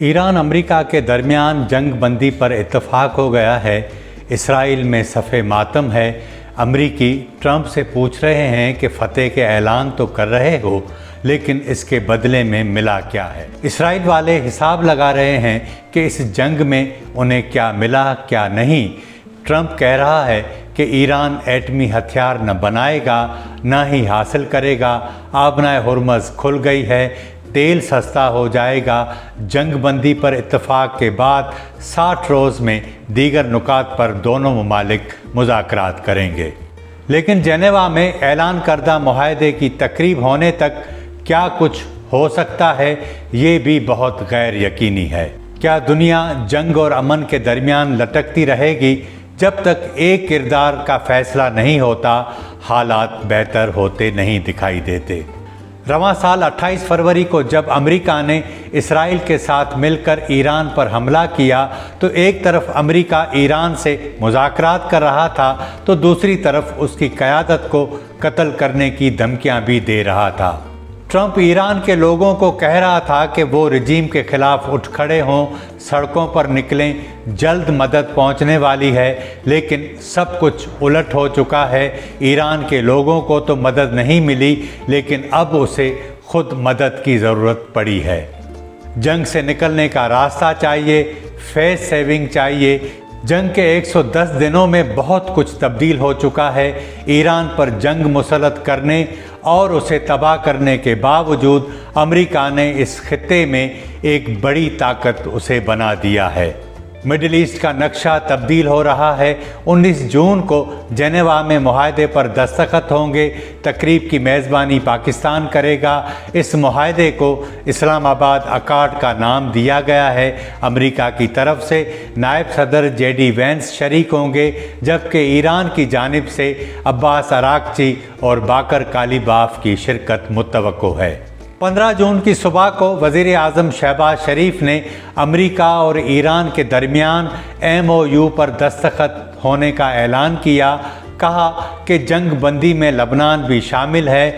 Iran America के दरमियान जंग बंदी पर इत्तेफाक हो गया है। इसराइल में सफ़े मातम है। अमरीकी ट्रंप से पूछ रहे हैं कि फ़तेह के ऐलान तो कर रहे हो, लेकिन इसके बदले में मिला क्या है। इसराइल वाले हिसाब लगा रहे हैं कि इस जंग में उन्हें क्या मिला क्या नहीं। ट्रंप कह रहा है कि ईरान एटमी हथियार न बनाएगा न ही हासिल करेगा। आबनाए हुर्मज़ खुल गई है, तेल सस्ता हो जाएगा। जंग बंदी पर इत्तेफाक के बाद 60 रोज़ में दीगर नुकात पर दोनों ममालिक मुज़ाकरात करेंगे। लेकिन जेनेवा में ऐलान करदा मुआहदे की तकरीब होने तक क्या कुछ हो सकता है, ये भी बहुत गैर यकीनी है। क्या दुनिया जंग और अमन के दरमियान लटकती रहेगी? जब तक एक किरदार का फैसला नहीं होता, हालात बेहतर होते नहीं दिखाई देते। रवां साल 28 फरवरी को जब अमेरिका ने इसराइल के साथ मिलकर ईरान पर हमला किया, तो एक तरफ अमेरिका ईरान से मुज़ाकरात कर रहा था, तो दूसरी तरफ उसकी क़यादत को कत्ल करने की धमकियां भी दे रहा था। ट्रंप ईरान के लोगों को कह रहा था कि वो रिजीम के ख़िलाफ़ उठ खड़े हों, सड़कों पर निकलें, जल्द मदद पहुंचने वाली है। लेकिन सब कुछ उलट हो चुका है। ईरान के लोगों को तो मदद नहीं मिली, लेकिन अब उसे खुद मदद की ज़रूरत पड़ी है। जंग से निकलने का रास्ता चाहिए, फेस सेविंग चाहिए। जंग के 110 दिनों में बहुत कुछ तब्दील हो चुका है। ईरान पर जंग मुसल्लत करने और उसे तबाह करने के बावजूद अमेरिका ने इस खित्ते में एक बड़ी ताकत उसे बना दिया है। मिडिल ईस्ट का नक्शा तब्दील हो रहा है। 19 जून को जेनेवा में मुआहदे पर दस्तखत होंगे। तकरीब की मेज़बानी पाकिस्तान करेगा। इस मुआहदे को इस्लामाबाद अकार्ड का नाम दिया गया है। अमेरिका की तरफ से नायब सदर JD वेंस शरीक होंगे, जबकि ईरान की जानिब से अब्बास अराक्ची और बाकर कालीबाफ की शिरकत मुत्तवक्को है। 15 जून की सुबह को वज़ीर आज़म शहबाज शरीफ ने अमेरिका और ईरान के दरमियान MOU पर दस्तखत होने का ऐलान किया। कहा कि जंग बंदी में लबनान भी शामिल है।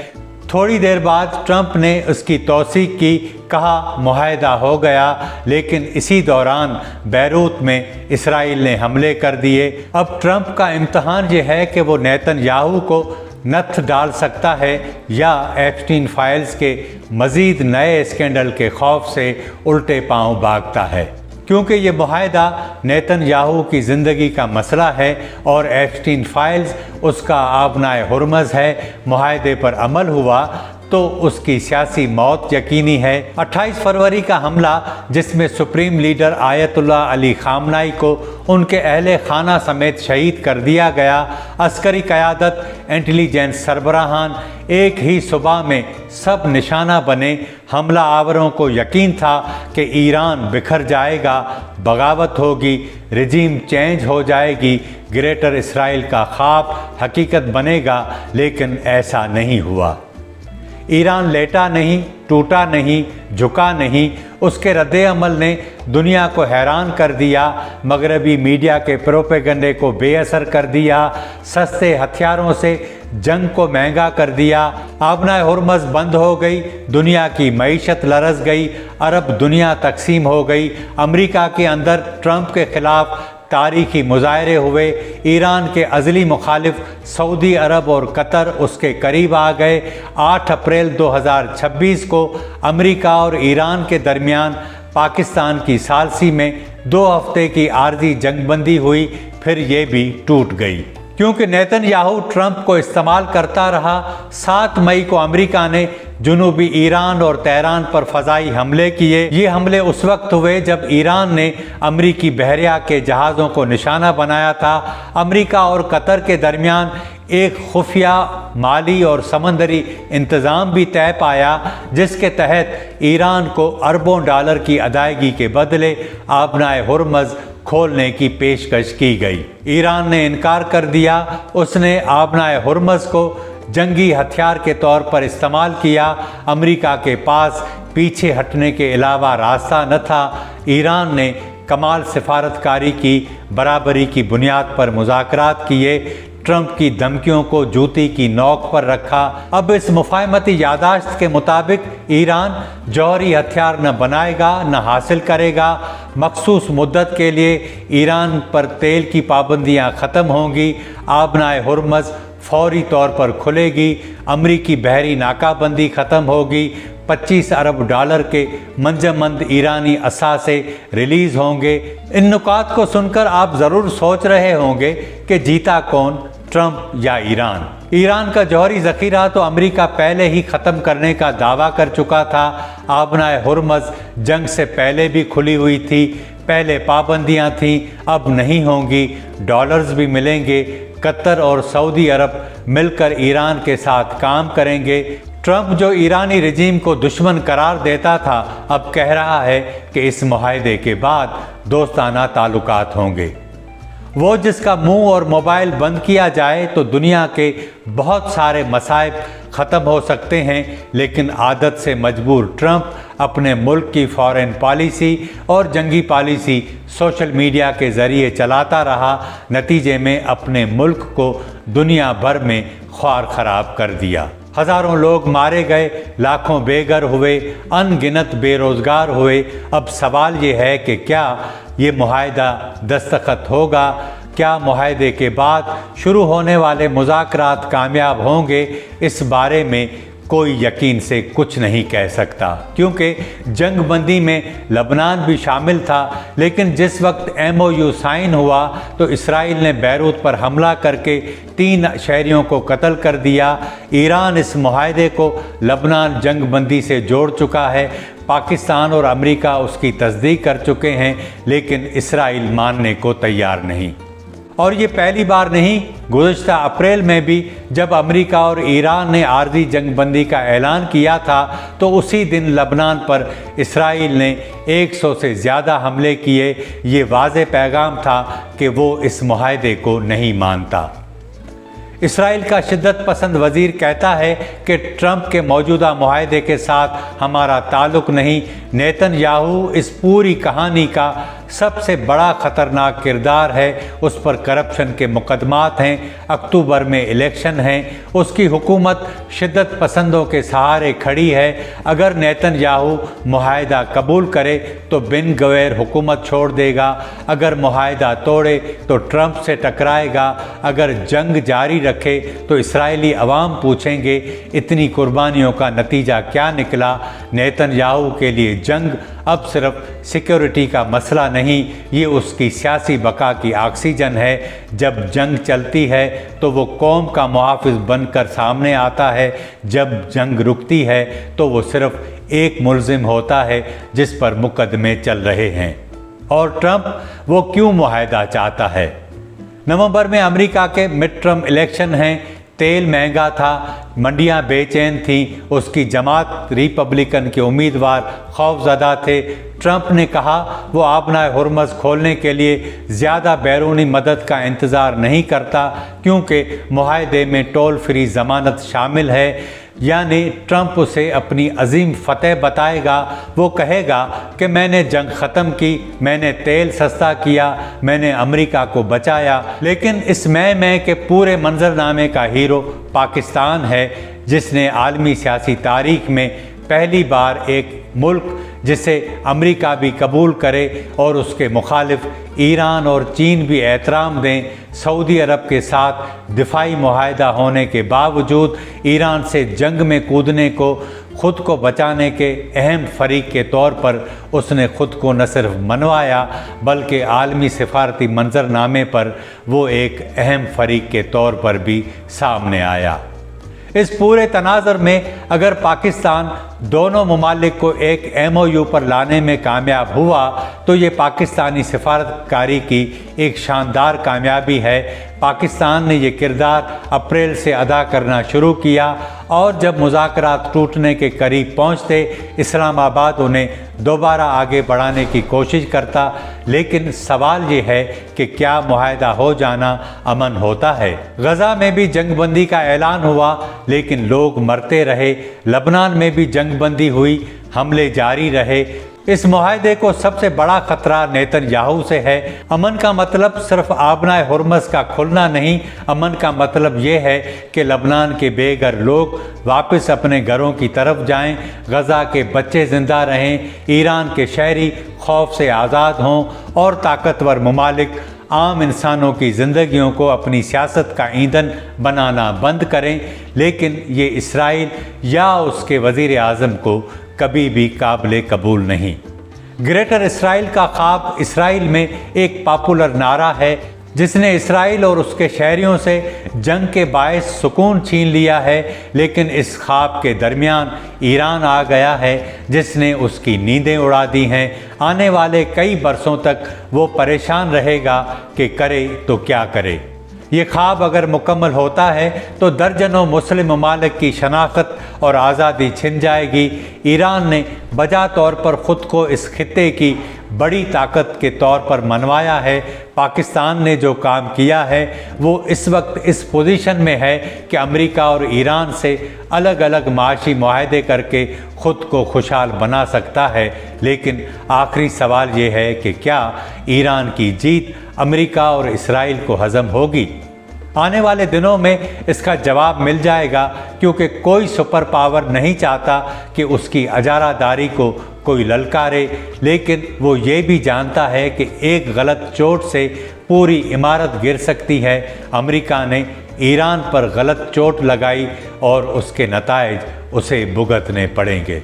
थोड़ी देर बाद ट्रंप ने उसकी तौसीक की, कहा मुआहदा हो गया। लेकिन इसी दौरान बैरूत में इसराइल ने हमले कर दिए। अब ट्रंप का इम्तहान ये है कि वो नेतन्याहू को नथ डाल सकता है या एप्स्टीन फाइल्स के मज़ीद नए स्कैंडल के खौफ से उल्टे पांव भागता है, क्योंकि ये मुआहदा नेतन्याहू की ज़िंदगी का मसला है और एप्स्टीन फाइल्स उसका आबनाए हुर्मज़ है। मुआहदे पर अमल हुआ तो उसकी सियासी मौत यकीनी है। 28 फरवरी का हमला, जिसमें सुप्रीम लीडर आयतुल्लाह अली खामनाई को उनके अहले खाना समेत शहीद कर दिया गया। अस्करी क़यादत, इंटेलिजेंस सरबराहान एक ही सुबह में सब निशाना बने। हमला आवरों को यकीन था कि ईरान बिखर जाएगा, बगावत होगी, रिजीम चेंज हो जाएगी, ग्रेटर इसराइल का ख्वाब हकीकत बनेगा। लेकिन ऐसा नहीं हुआ। ईरान लेटा नहीं, टूटा नहीं, झुका नहीं। उसके रद्द-ए-अमल ने दुनिया को हैरान कर दिया। मगरबी मीडिया के प्रोपेगंडे को बेअसर कर दिया। सस्ते हथियारों से जंग को महंगा कर दिया। आबनाए हुर्मज़ बंद हो गई। दुनिया की मईशत लरज़ गई। अरब दुनिया तकसीम हो गई। अमेरिका के अंदर ट्रंप के ख़िलाफ़ तारीखी मुजाहरे हुए। ईरान के अज़ली मुखालिफ सऊदी अरब और कतर उसके करीब आ गए। 8 अप्रैल 2026 को अमेरिका और ईरान के दरमियान पाकिस्तान की सालसी में 2 हफ्ते की आर्जी जंगबंदी हुई, फिर ये भी टूट गई, क्योंकि नेतन्याहू ट्रंप को इस्तेमाल करता रहा। 7 मई को अमेरिका ने जुनूबी ईरान और तेहरान पर फ़ज़ाई हमले किए। ये हमले उस वक्त हुए जब ईरान ने अमरीकी बहरिया के जहाज़ों को निशाना बनाया था। अमेरिका और कतर के दरमियान एक खुफिया माली और समंदरी इंतज़ाम भी तय पाया, जिसके तहत ईरान को अरबों डॉलर की अदायगी के बदले आबनाए हुर्मज़ खोलने की पेशकश की गई। ईरान ने इनकार कर दिया। उसने आबनाए हुर्मज़ को जंगी हथियार के तौर पर इस्तेमाल किया। अमेरिका के पास पीछे हटने के अलावा रास्ता न था। ईरान ने कमाल सिफारतकारी की, बराबरी की बुनियाद पर मुज़ाकरात किए। ट्रंप की धमकियों को जूती की नोक पर रखा। अब इस मुफाहमती यादाश्त के मुताबिक ईरान जौहरी हथियार न बनाएगा न हासिल करेगा। मखसूस मुद्दत के लिए ईरान पर तेल की पाबंदियां ख़त्म होंगी। आबनाए हुर्मज़ फौरी तौर पर खुलेगी। अमरीकी बहरी नाकाबंदी ख़त्म होगी। 25 अरब डॉलर के मंजमंद ईरानी असासे रिलीज़ होंगे। इन नुकात को सुनकर आप ज़रूर सोच रहे होंगे कि जीता कौन, ट्रंप या ईरान। ईरान का जौहरी ज़ख़ीरा तो अमेरिका पहले ही ख़त्म करने का दावा कर चुका था। आबनाए हुर्मज़ जंग से पहले भी खुली हुई थी। पहले पाबंदियां थीं, अब नहीं होंगी। डॉलर्स भी मिलेंगे। कतर और सऊदी अरब मिलकर ईरान के साथ काम करेंगे। ट्रंप जो ईरानी रजीम को दुश्मन करार देता था, अब कह रहा है कि इस मुआहदे के बाद दोस्ताना ताल्लुकात होंगे। वो जिसका मुंह और मोबाइल बंद किया जाए तो दुनिया के बहुत सारे मसाइब ख़त्म हो सकते हैं, लेकिन आदत से मजबूर ट्रंप अपने मुल्क की फॉरेन पॉलिसी और जंगी पॉलिसी सोशल मीडिया के ज़रिए चलाता रहा। नतीजे में अपने मुल्क को दुनिया भर में ख्वार ख़राब कर दिया। हज़ारों लोग मारे गए, लाखों बेघर हुए, अनगिनत बेरोज़गार हुए। अब सवाल ये है कि क्या ये मुआहदा दस्तखत होगा? क्या मुआहदे के बाद शुरू होने वाले मुज़ाकरात कामयाब होंगे? इस बारे में कोई यकीन से कुछ नहीं कह सकता, क्योंकि जंग बंदी में लबनान भी शामिल था। लेकिन जिस वक्त MOU साइन हुआ तो इसराइल ने बैरूत पर हमला करके 3 शहरियों को कत्ल कर दिया। ईरान इस मुआहदे को लबनान जंग बंदी से जोड़ चुका है। पाकिस्तान और अमेरिका उसकी तस्दीक कर चुके हैं, लेकिन इसराइल मानने को तैयार नहीं। और ये पहली बार नहीं, गुज़श्ता अप्रैल में भी जब अमेरिका और ईरान ने आर्जी जंगबंदी का ऐलान किया था तो उसी दिन लबनान पर इसराइल ने 100 से ज़्यादा हमले किए। ये वाज़े पैगाम था कि वो इस मुआहदे को नहीं मानता। इसराइल का शिद्दत पसंद वज़ीर कहता है कि ट्रंप के मौजूदा मुआहदे के साथ हमारा ताल्लुक़ नहीं। नेतन्याहू इस पूरी कहानी का सबसे बड़ा ख़तरनाक किरदार है। उस पर करप्शन के मुकदमात हैं। अक्टूबर में इलेक्शन हैं। उसकी हुकूमत शिद्दत पसंदों के सहारे खड़ी है। अगर नेतन्याहू मुआहदा कबूल करे तो बिन गवैर हुकूमत छोड़ देगा। अगर मुआहदा तोड़े तो ट्रंप से टकराएगा। अगर जंग जारी रखे तो इसराइली अवाम पूछेंगे इतनी कुर्बानियों का नतीजा क्या निकला। नेतन्याहू के लिए जंग अब सिर्फ सिक्योरिटी का मसला नहीं, ये उसकी सियासी बका की ऑक्सीजन है। जब जंग चलती है तो वो कौम का मुहाफ़िज़ बनकर सामने आता है। जब जंग रुकती है तो वो सिर्फ एक मुलजिम होता है जिस पर मुकदमे चल रहे हैं। और ट्रंप वो क्यों मुआहदा चाहता है? नवंबर में अमेरिका के मिड टर्म इलेक्शन हैं। तेल महंगा था, मंडियां बेचैन थीं, उसकी जमात रिपब्लिकन के उम्मीदवार खौफज़दा थे। ट्रंप ने कहा वो आबनाए हुर्मज़ खोलने के लिए ज़्यादा बैरूनी मदद का इंतज़ार नहीं करता, क्योंकि मुआहदे में टोल फ्री ज़मानत शामिल है। यानी ट्रंप उसे अपनी अजीम फतेह बताएगा। वो कहेगा कि मैंने जंग ख़त्म की, मैंने तेल सस्ता किया, मैंने अमेरिका को बचाया। लेकिन इस मई के पूरे मंजरनामे का हीरो पाकिस्तान है, जिसने आलमी सियासी तारीख में पहली बार एक मुल्क जिसे अमेरिका भी कबूल करे और उसके मुखालिफ ईरान और चीन भी एहतराम दें। सऊदी अरब के साथ दिफाई मुआहदा होने के बावजूद ईरान से जंग में कूदने को ख़ुद को बचाने के अहम फरीक के तौर पर उसने ख़ुद को न सिर्फ मनवाया बल्कि आलमी सिफारती मंजरनामे पर वो एक अहम फरीक के तौर पर भी सामने आया। इस पूरे तनाज़ुर में अगर पाकिस्तान दोनों ममालिक को एक MOU पर लाने में कामयाब हुआ तो ये पाकिस्तानी सिफारतकारी की एक शानदार कामयाबी है। पाकिस्तान ने ये किरदार अप्रैल से अदा करना शुरू किया और जब मुज़ाकरात टूटने के करीब पहुँचते इस्लामाबाद उन्हें दोबारा आगे बढ़ाने की कोशिश करता। लेकिन सवाल ये है कि क्या मुआहदा हो जाना अमन होता है? गज़ा में भी जंगबंदी का ऐलान हुआ लेकिन लोग मरते रहे। लबनान में भी जंगबंदी हुई, हमले जारी रहे। इस मुआहदे को सबसे बड़ा खतरा नेतन्याहू से है। अमन का मतलब सिर्फ आबनाए हुर्मस का खुलना नहीं, अमन का मतलब ये है कि लबनान के बेघर लोग वापस अपने घरों की तरफ जाएं, गजा के बच्चे जिंदा रहें, ईरान के शहरी खौफ से आज़ाद हों और ताकतवर ममालिक आम इंसानों की ज़िंदगियों को अपनी सियासत का ईंधन बनाना बंद करें। लेकिन ये इसराइल या उसके वज़ीर आज़म को कभी भी काबिल कबूल नहीं। ग्रेटर इसराइल का ख्वाब इसराइल में एक पॉपुलर नारा है जिसने इसराइल और उसके शहरियों से जंग के बायस सुकून छीन लिया है। लेकिन इस ख्वाब के दरमियान ईरान आ गया है जिसने उसकी नींदें उड़ा दी हैं। आने वाले कई बरसों तक वो परेशान रहेगा कि करे तो क्या करे। ये ख्वाब अगर मुकम्मल होता है तो दर्जनों मुस्लिम ममालिक की शनाख्त और आज़ादी छिन जाएगी। ईरान ने बजा तौर पर ख़ुद को इस खित्ते की बड़ी ताकत के तौर पर मनवाया है। पाकिस्तान ने जो काम किया है वो इस वक्त इस पोजीशन में है कि अमेरिका और ईरान से अलग अलग माशी मुआहदे करके ख़ुद को खुशहाल बना सकता है। लेकिन आखिरी सवाल ये है कि क्या ईरान की जीत अमेरिका और इसराइल को हज़म होगी? आने वाले दिनों में इसका जवाब मिल जाएगा, क्योंकि कोई सुपर पावर नहीं चाहता कि उसकी अजारादारी को कोई ललकारे। लेकिन वो ये भी जानता है कि एक गलत चोट से पूरी इमारत गिर सकती है। अमेरिका ने ईरान पर गलत चोट लगाई और उसके नताइज उसे भुगतने पड़ेंगे।